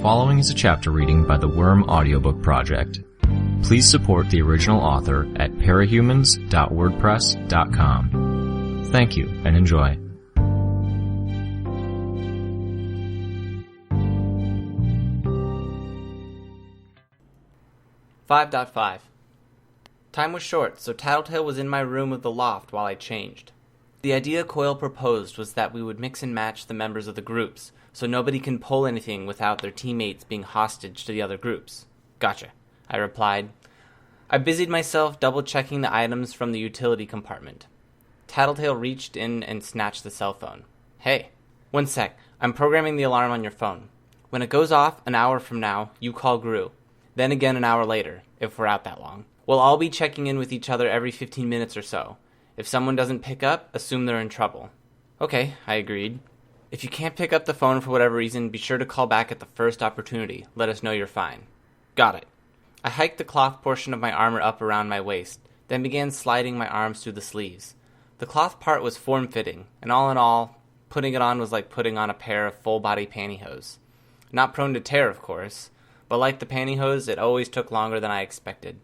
following is a chapter reading by the Worm Audiobook Project. Please support the original author at parahumans.wordpress.com. Thank you and enjoy. .5 Time was short, so Tattletale was in my room of the loft while I changed. The idea Coyle proposed was that we would mix and match the members of the groups, so nobody can pull anything without their teammates being hostage to the other groups. Gotcha, I replied. I busied myself double-checking the items from the utility compartment. Tattletale reached in and snatched the cell phone. Hey, one sec, I'm programming the alarm on your phone. When it goes off an hour from now, you call Gru. Then again an hour later, if we're out that long. We'll all be checking in with each other every 15 minutes or so. If someone doesn't pick up, assume they're in trouble. Okay, I agreed. If you can't pick up the phone for whatever reason, be sure to call back at the first opportunity. Let us know you're fine. Got it. I hiked the cloth portion of my armor up around my waist, then began sliding my arms through the sleeves. The cloth part was form-fitting, and all in all, putting it on was like putting on a pair of full-body pantyhose. Not prone to tear, of course, but like the pantyhose, it always took longer than I expected.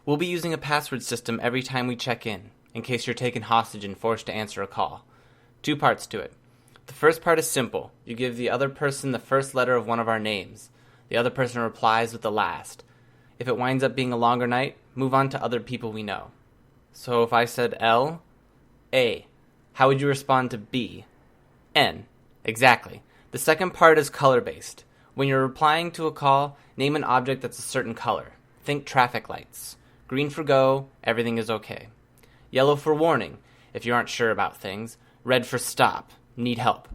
We'll be using a password system every time we check in case you're taken hostage and forced to answer a call. 2 parts to it. The first part is simple. You give the other person the first letter of one of our names. The other person replies with the last. If it winds up being a longer night, move on to other people we know. So if I said L, A, how would you respond to B? N. Exactly. The second part is color-based. When you're replying to a call, name an object that's a certain color. Think traffic lights. Green for go, everything is okay. Yellow for warning, if you aren't sure about things. Red for stop, need help.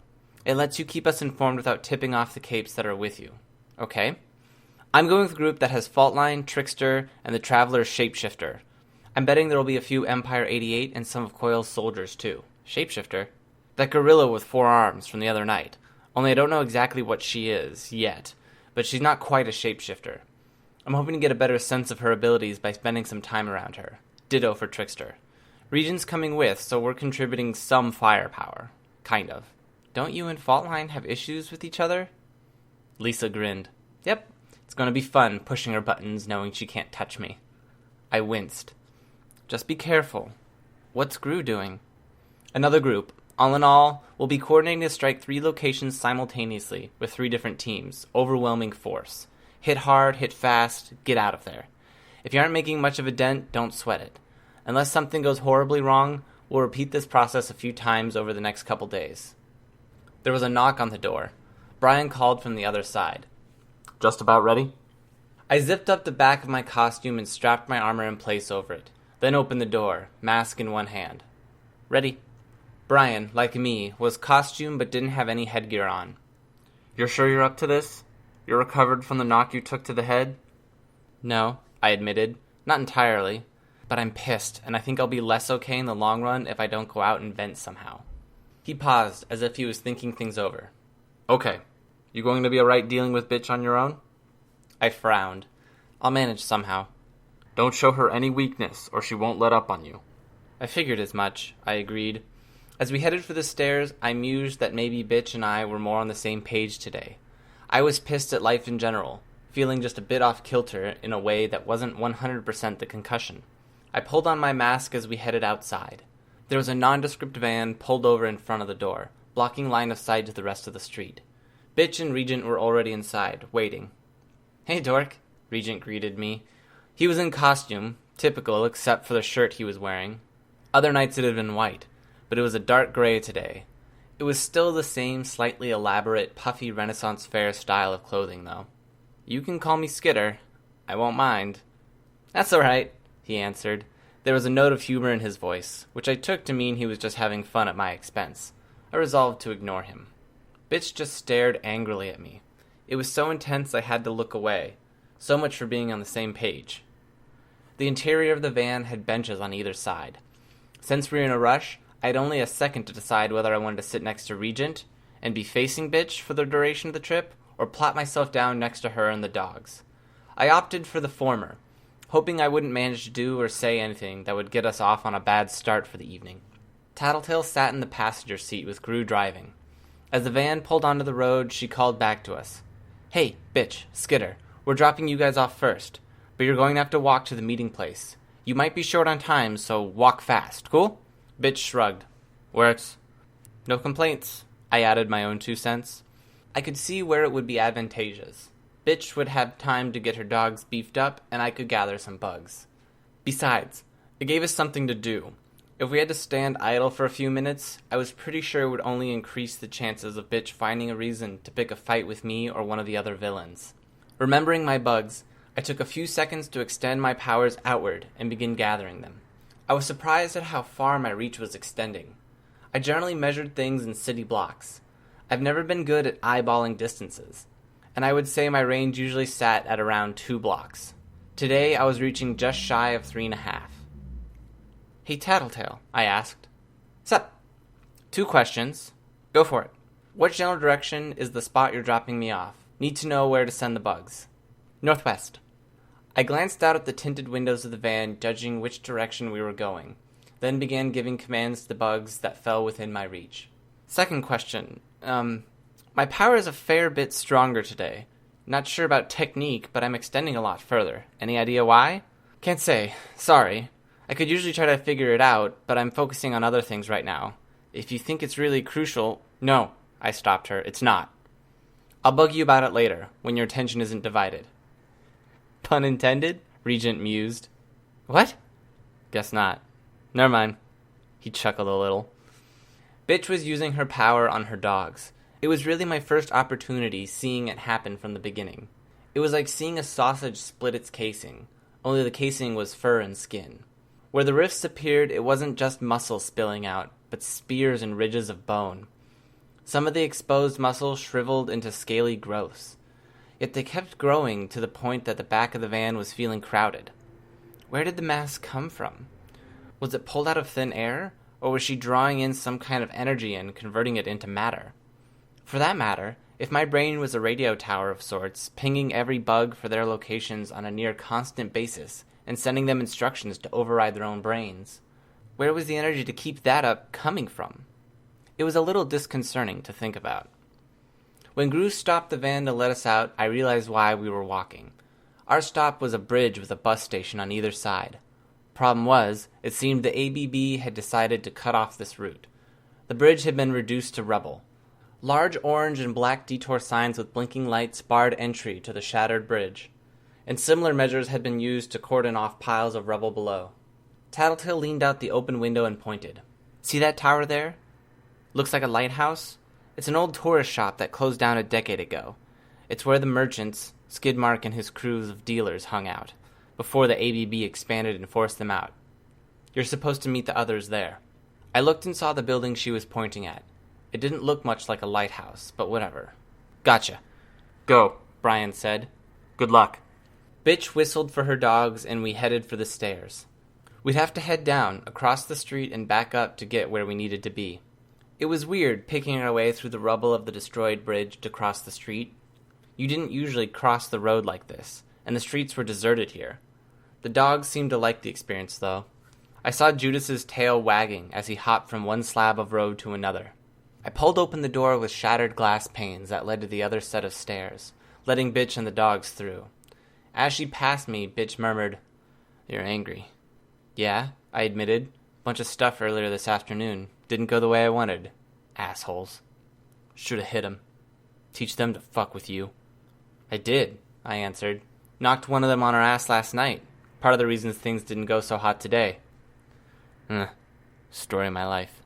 It lets you keep us informed without tipping off the capes that are with you. Okay? I'm going with the group that has Faultline, Trickster, and the Traveler's Shapeshifter. I'm betting there will be a few Empire 88 and some of Coyle's soldiers too. Shapeshifter? That gorilla with 4 arms from the other night. Only I don't know exactly what she is, yet. But she's not quite a shapeshifter. I'm hoping to get a better sense of her abilities by spending some time around her. Ditto for Trickster. Regent's coming with, so we're contributing some firepower. Kind of. Don't you and Faultline have issues with each other? Lisa grinned. Yep, it's going to be fun pushing her buttons knowing she can't touch me. I winced. Just be careful. What's Gru doing? Another group. All in all, we'll be coordinating to strike 3 locations simultaneously with 3 different teams. Overwhelming force. Hit hard, hit fast, get out of there. If you aren't making much of a dent, don't sweat it. Unless something goes horribly wrong, we'll repeat this process a few times over the next couple days. There was a knock on the door. Brian called from the other side. Just about ready? I zipped up the back of my costume and strapped my armor in place over it, then opened the door, mask in one hand. Ready. Brian, like me, was costumed but didn't have any headgear on. You're sure you're up to this? You're recovered from the knock you took to the head? No, I admitted. Not entirely. But I'm pissed, and I think I'll be less okay in the long run if I don't go out and vent somehow. He paused, as if he was thinking things over. Okay. You going to be alright dealing with bitch on your own? I frowned. I'll manage somehow. Don't show her any weakness, or she won't let up on you. I figured as much, I agreed. As we headed for the stairs, I mused that maybe bitch and I were more on the same page today. I was pissed at life in general, feeling just a bit off kilter in a way that wasn't 100% the concussion. I pulled on my mask as we headed outside. There was a nondescript van pulled over in front of the door, blocking line of sight to the rest of the street. Bitch and Regent were already inside, waiting. Hey, dork, Regent greeted me. He was in costume, typical except for the shirt he was wearing. Other nights it had been white, but it was a dark gray today. It was still the same slightly elaborate, puffy Renaissance fair style of clothing, though. You can call me Skitter. I won't mind. That's all right, he answered. There was a note of humor in his voice, which I took to mean he was just having fun at my expense. I resolved to ignore him. Bitch just stared angrily at me. It was so intense I had to look away. So much for being on the same page. The interior of the van had benches on either side. Since we were in a rush, I had only a second to decide whether I wanted to sit next to Regent and be facing bitch for the duration of the trip, or plop myself down next to her and the dogs. I opted for the former, hoping I wouldn't manage to do or say anything that would get us off on a bad start for the evening. Tattletale sat in the passenger seat with Gru driving. As the van pulled onto the road, she called back to us. Hey, bitch, Skitter, we're dropping you guys off first, but you're going to have to walk to the meeting place. You might be short on time, so walk fast, cool? Bitch shrugged. Works. No complaints. I added my own 2 cents. I could see where it would be advantageous. Bitch would have time to get her dogs beefed up, and I could gather some bugs. Besides, it gave us something to do. If we had to stand idle for a few minutes, I was pretty sure it would only increase the chances of Bitch finding a reason to pick a fight with me or one of the other villains. Remembering my bugs, I took a few seconds to extend my powers outward and begin gathering them. I was surprised at how far my reach was extending. I generally measured things in city blocks. I've never been good at eyeballing distances, and I would say my range usually sat at around 2 blocks. Today I was reaching just shy of 3.5. Hey Tattletale, I asked. Sup? 2 questions. Go for it. What general direction is the spot you're dropping me off? Need to know where to send the bugs. Northwest. I glanced out at the tinted windows of the van, judging which direction we were going, then began giving commands to the bugs that fell within my reach. Second question. My power is a fair bit stronger today. Not sure about technique, but I'm extending a lot further. Any idea why? Can't say. Sorry. I could usually try to figure it out, but I'm focusing on other things right now. If you think it's really crucial... No, I stopped her. It's not. I'll bug you about it later, when your attention isn't divided. Pun intended? Regent mused. What? Guess not. Never mind. He chuckled a little. Bitch was using her power on her dogs. It was really my first opportunity seeing it happen from the beginning. It was like seeing a sausage split its casing, only the casing was fur and skin. Where the rifts appeared, it wasn't just muscle spilling out, but spears and ridges of bone. Some of the exposed muscle shriveled into scaly growths. Yet they kept growing to the point that the back of the van was feeling crowded. Where did the mass come from? Was it pulled out of thin air, or was she drawing in some kind of energy and converting it into matter? For that matter, if my brain was a radio tower of sorts, pinging every bug for their locations on a near constant basis and sending them instructions to override their own brains, where was the energy to keep that up coming from? It was a little disconcerting to think about. When Gru stopped the van to let us out, I realized why we were walking. Our stop was a bridge with a bus station on either side. Problem was, it seemed the ABB had decided to cut off this route. The bridge had been reduced to rubble. Large orange and black detour signs with blinking lights barred entry to the shattered bridge, and similar measures had been used to cordon off piles of rubble below. Tattletale leaned out the open window and pointed. See that tower there? Looks like a lighthouse? It's an old tourist shop that closed down a decade ago. It's where the merchants, Skidmark and his crews of dealers, hung out, before the ABB expanded and forced them out. You're supposed to meet the others there. I looked and saw the building she was pointing at. It didn't look much like a lighthouse, but whatever. Gotcha. Go, Brian said. Good luck. Bitch whistled for her dogs, and we headed for the stairs. We'd have to head down, across the street, and back up to get where we needed to be. It was weird picking our way through the rubble of the destroyed bridge to cross the street. You didn't usually cross the road like this, and the streets were deserted here. The dogs seemed to like the experience, though. I saw Judas's tail wagging as he hopped from one slab of road to another. I pulled open the door with shattered glass panes that led to the other set of stairs, letting Bitch and the dogs through. As she passed me, Bitch murmured, "You're angry." "Yeah," I admitted. "Bunch of stuff earlier this afternoon. Didn't go the way I wanted. Assholes. Shoulda hit 'em. Teach them to fuck with you." "I did," I answered. "Knocked one of them on her ass last night. Part of the reasons things didn't go so hot today." Story of my life.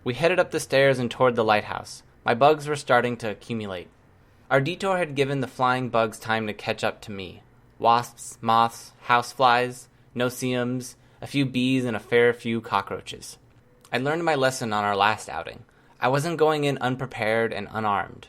We headed up the stairs and toward the lighthouse. My bugs were starting to accumulate. Our detour had given the flying bugs time to catch up to me. Wasps, moths, houseflies, no-see-ums, a few bees, and a fair few cockroaches. I learned my lesson on our last outing. I wasn't going in unprepared and unarmed.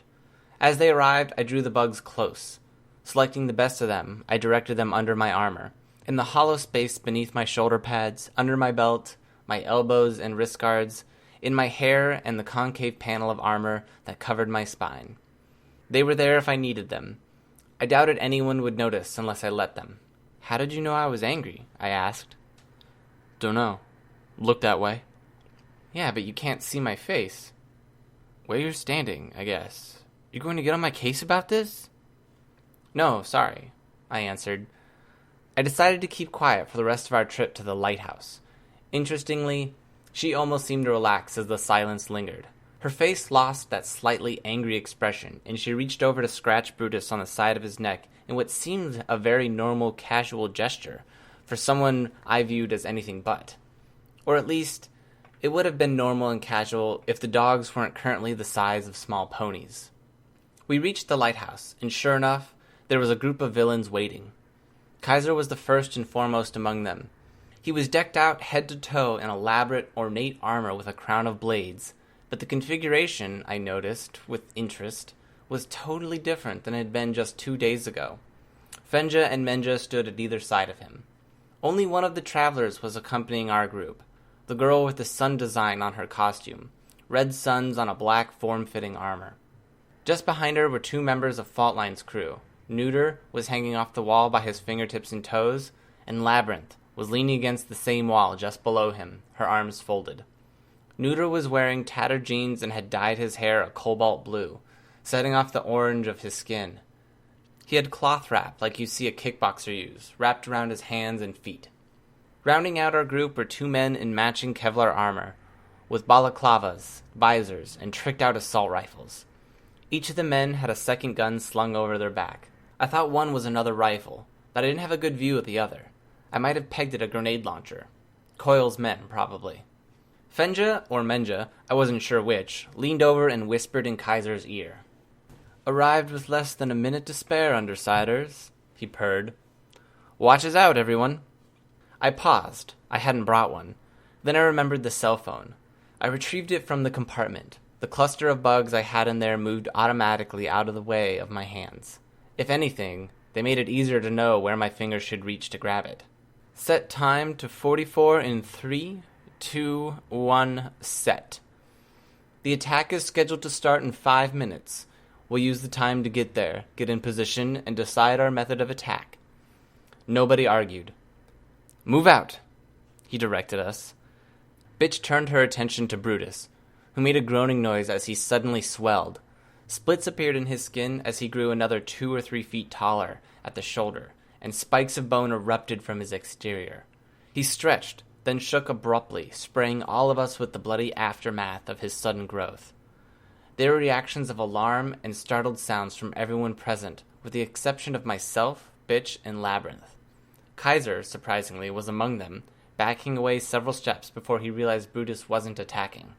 As they arrived, I drew the bugs close. Selecting the best of them, I directed them under my armor, in the hollow space beneath my shoulder pads, under my belt, my elbows and wrist guards, in my hair and the concave panel of armor that covered my spine. They were there if I needed them. I doubted anyone would notice unless I let them. "How did you know I was angry?" I asked. "Dunno. Looked that way." "Yeah, but you can't see my face." "Where you're standing, I guess. You're going to get on my case about this?" "No, sorry," I answered. I decided to keep quiet for the rest of our trip to the lighthouse. Interestingly, she almost seemed to relax as the silence lingered. Her face lost that slightly angry expression, and she reached over to scratch Brutus on the side of his neck in what seemed a very normal, casual gesture for someone I viewed as anything but. Or at least, it would have been normal and casual if the dogs weren't currently the size of small ponies. We reached the lighthouse, and sure enough, there was a group of villains waiting. Kaiser was the first and foremost among them. He was decked out head to toe in elaborate, ornate armor with a crown of blades, but the configuration, I noticed, with interest, was totally different than it had been just 2 days ago. Fenja and Menja stood at either side of him. Only one of the travelers was accompanying our group, the girl with the sun design on her costume, red suns on a black form-fitting armor. Just behind her were 2 members of Faultline's crew. Neuter was hanging off the wall by his fingertips and toes, and Labyrinth was leaning against the same wall just below him, her arms folded. Neuter was wearing tattered jeans and had dyed his hair a cobalt blue, setting off the orange of his skin. He had cloth wrap like you see a kickboxer use, wrapped around his hands and feet. Rounding out our group were 2 men in matching Kevlar armor, with balaclavas, visors, and tricked-out assault rifles. Each of the men had a second gun slung over their back. I thought one was another rifle, but I didn't have a good view of the other. I might have pegged it a grenade launcher. Coyle's men, probably. Fenja, or Menja, I wasn't sure which, leaned over and whispered in Kaiser's ear. "Arrived with less than a minute to spare, Undersiders," he purred. "Watches out, everyone." I paused. I hadn't brought one. Then I remembered the cell phone. I retrieved it from the compartment. The cluster of bugs I had in there moved automatically out of the way of my hands. If anything, they made it easier to know where my fingers should reach to grab it. Set time to 44 in 3, 2, 1, set. The attack is scheduled to start in 5 minutes. We'll use the time to get there, get in position, and decide our method of attack. Nobody argued. "Move out," he directed us. Bitch turned her attention to Brutus, who made a groaning noise as he suddenly swelled. Splits appeared in his skin as he grew another 2 or 3 feet taller at the shoulder, and spikes of bone erupted from his exterior. He stretched, then shook abruptly, spraying all of us with the bloody aftermath of his sudden growth. There were reactions of alarm and startled sounds from everyone present, with the exception of myself, Bitch, and Labyrinth. Kaiser, surprisingly, was among them, backing away several steps before he realized Brutus wasn't attacking.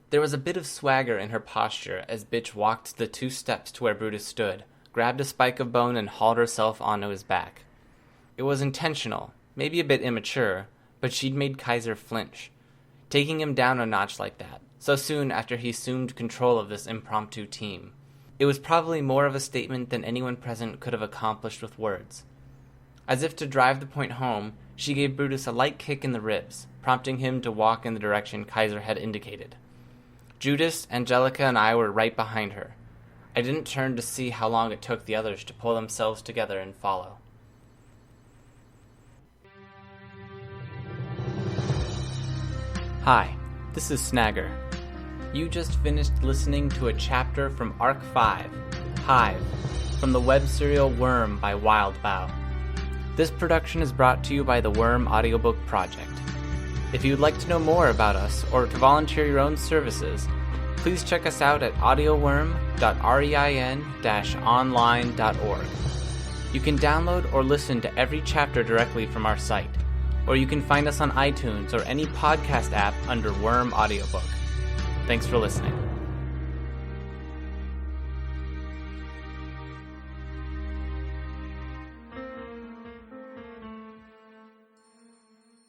There was a bit of swagger in her posture as Bitch walked the 2 steps to where Brutus stood, grabbed a spike of bone, and hauled herself onto his back. It was intentional, maybe a bit immature, but she'd made Kaiser flinch, taking him down a notch like that, so soon after he assumed control of this impromptu team. It was probably more of a statement than anyone present could have accomplished with words. As if to drive the point home, she gave Brutus a light kick in the ribs, prompting him to walk in the direction Kaiser had indicated. Judas, Angelica, and I were right behind her. I didn't turn to see how long it took the others to pull themselves together and follow. Hi, this is Snagger. You just finished listening to a chapter from Arc 5, Hive, from the web serial Worm by Wildbow. This production is brought to you by the Worm Audiobook Project. If you'd like to know more about us or to volunteer your own services, please check us out at audioworm.rein-online.org. You can download or listen to every chapter directly from our site, or you can find us on iTunes or any podcast app under Worm Audiobook. Thanks for listening.